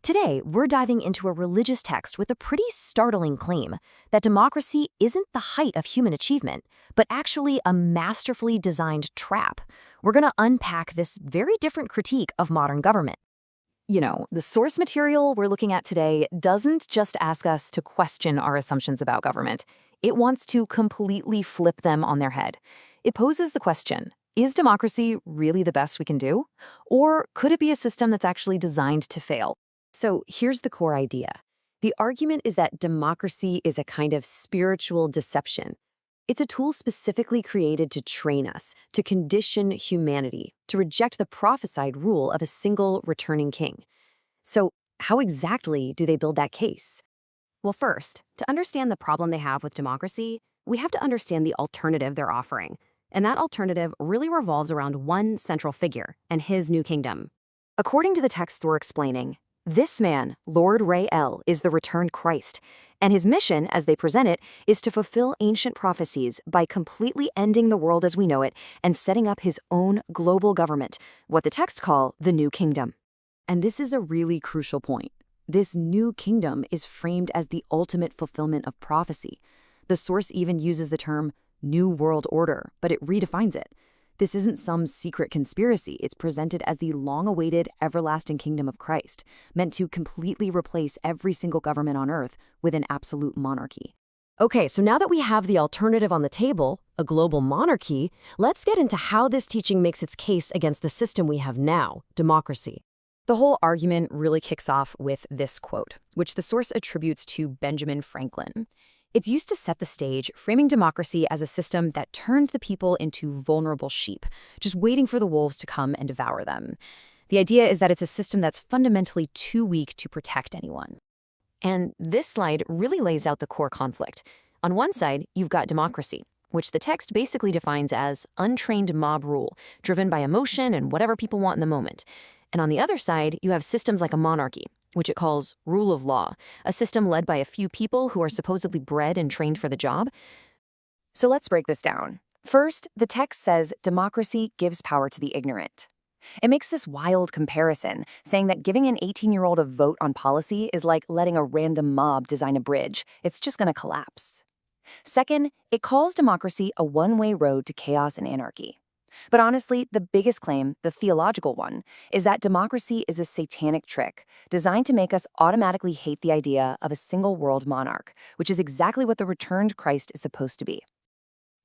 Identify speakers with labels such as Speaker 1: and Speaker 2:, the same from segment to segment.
Speaker 1: Today, we're diving into a religious text with a pretty startling claim that democracy isn't the height of human achievement, but actually a masterfully designed trap. We're going to unpack this very different critique of modern government. The source material we're looking at today doesn't just ask us to question our assumptions about government. It wants to completely flip them on their head. It poses the question, is democracy really the best we can do? Or could it be a system that's actually designed to fail? So here's the core idea. The argument is that democracy is a kind of spiritual deception. It's a tool specifically created to train us, to condition humanity, to reject the prophesied rule of a single returning king. So how exactly do they build that case? Well, first, to understand the problem they have with democracy, we have to understand the alternative they're offering. And that alternative really revolves around one central figure and his new kingdom. According to the text we're explaining, this man, Lord Rael, is the returned Christ, and his mission, as they present it, is to fulfill ancient prophecies by completely ending the world as we know it and setting up his own global government, what the texts call the New Kingdom. And this is a really crucial point. This new kingdom is framed as the ultimate fulfillment of prophecy. The source even uses the term New World Order, but it redefines it. This isn't some secret conspiracy. It's presented as the long-awaited, everlasting kingdom of Christ, meant to completely replace every single government on earth with an absolute monarchy. Okay, so now that we have the alternative on the table, a global monarchy, let's get into how this teaching makes its case against the system we have now, democracy. The whole argument really kicks off with this quote, which the source attributes to Benjamin Franklin. It's used to set the stage, framing democracy as a system that turned the people into vulnerable sheep, just waiting for the wolves to come and devour them. The idea is that it's a system that's fundamentally too weak to protect anyone. And this slide really lays out the core conflict. On one side, you've got democracy, which the text basically defines as untrained mob rule, driven by emotion and whatever people want in the moment. And on the other side, you have systems like a monarchy, which it calls rule of law, a system led by a few people who are supposedly bred and trained for the job. So let's break this down. First, the text says democracy gives power to the ignorant. It makes this wild comparison, saying that giving an 18-year-old a vote on policy is like letting a random mob design a bridge. It's just going to collapse. Second, it calls democracy a one-way road to chaos and anarchy. But honestly, the biggest claim, the theological one, is that democracy is a satanic trick designed to make us automatically hate the idea of a single world monarch, which is exactly what the returned Christ is supposed to be.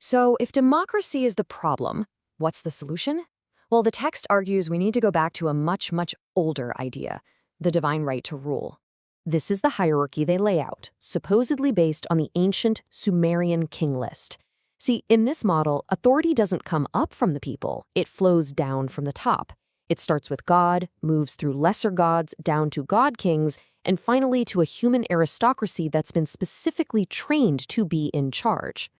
Speaker 1: So if democracy is the problem, what's the solution? Well, the text argues we need to go back to a much, much older idea, the divine right to rule. This is the hierarchy they lay out, supposedly based on the ancient Sumerian king list. See, in this model, authority doesn't come up from the people, it flows down from the top. It starts with God, moves through lesser gods, down to god kings, and finally to a human aristocracy that's been specifically trained to be in charge.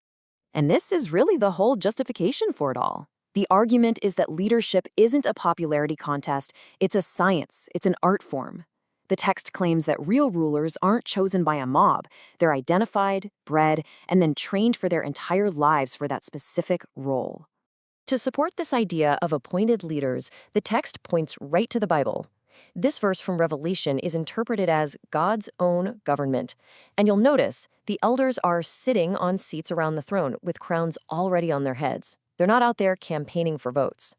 Speaker 1: And this is really the whole justification for it all. The argument is that leadership isn't a popularity contest, it's a science, it's an art form. The text claims that real rulers aren't chosen by a mob. They're identified, bred, and then trained for their entire lives for that specific role. To support this idea of appointed leaders, the text points right to the Bible. This verse from Revelation is interpreted as God's own government. And you'll notice the elders are sitting on seats around the throne with crowns already on their heads. They're not out there campaigning for votes.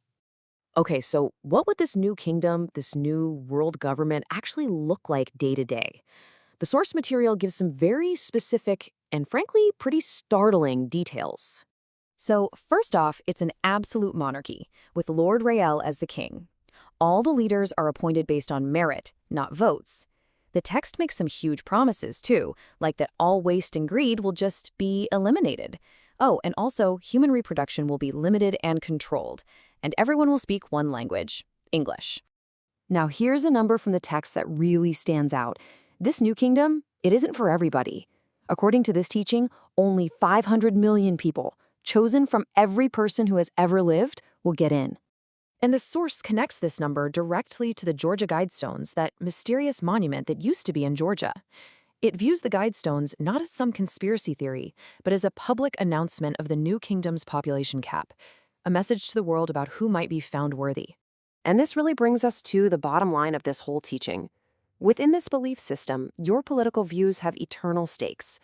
Speaker 1: Okay, so what would this new kingdom, this new world government actually look like day to day? The source material gives some very specific and frankly pretty startling details. So first off, it's an absolute monarchy, with Lord Rael as the king. All the leaders are appointed based on merit, not votes. The text makes some huge promises too, like that all waste and greed will just be eliminated. Oh, and also human reproduction will be limited and controlled, and everyone will speak one language, English. Now here's a number from the text that really stands out. This new kingdom, it isn't for everybody. According to this teaching, only 500 million people, chosen from every person who has ever lived, will get in. And the source connects this number directly to the Georgia Guidestones, that mysterious monument that used to be in Georgia. It views the Guidestones not as some conspiracy theory, but as a public announcement of the new kingdom's population cap, a message to the world about who might be found worthy. And this really brings us to the bottom line of this whole teaching.
Speaker 2: Within this belief system, your political views have eternal stakes.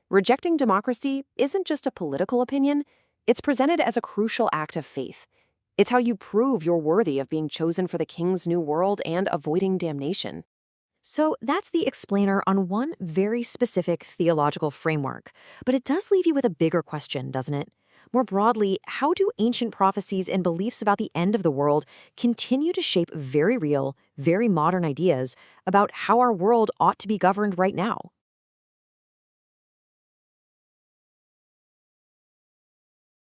Speaker 2: Rejecting democracy isn't just a political opinion, it's presented as a crucial act of faith. It's how you prove you're worthy of being chosen for the King's new world and avoiding damnation.
Speaker 1: So that's the explainer on one very specific theological framework. But it does leave you with a bigger question, doesn't it? More broadly, how do ancient prophecies and beliefs about the end of the world continue to shape very real, very modern ideas about how our world ought to be governed right now?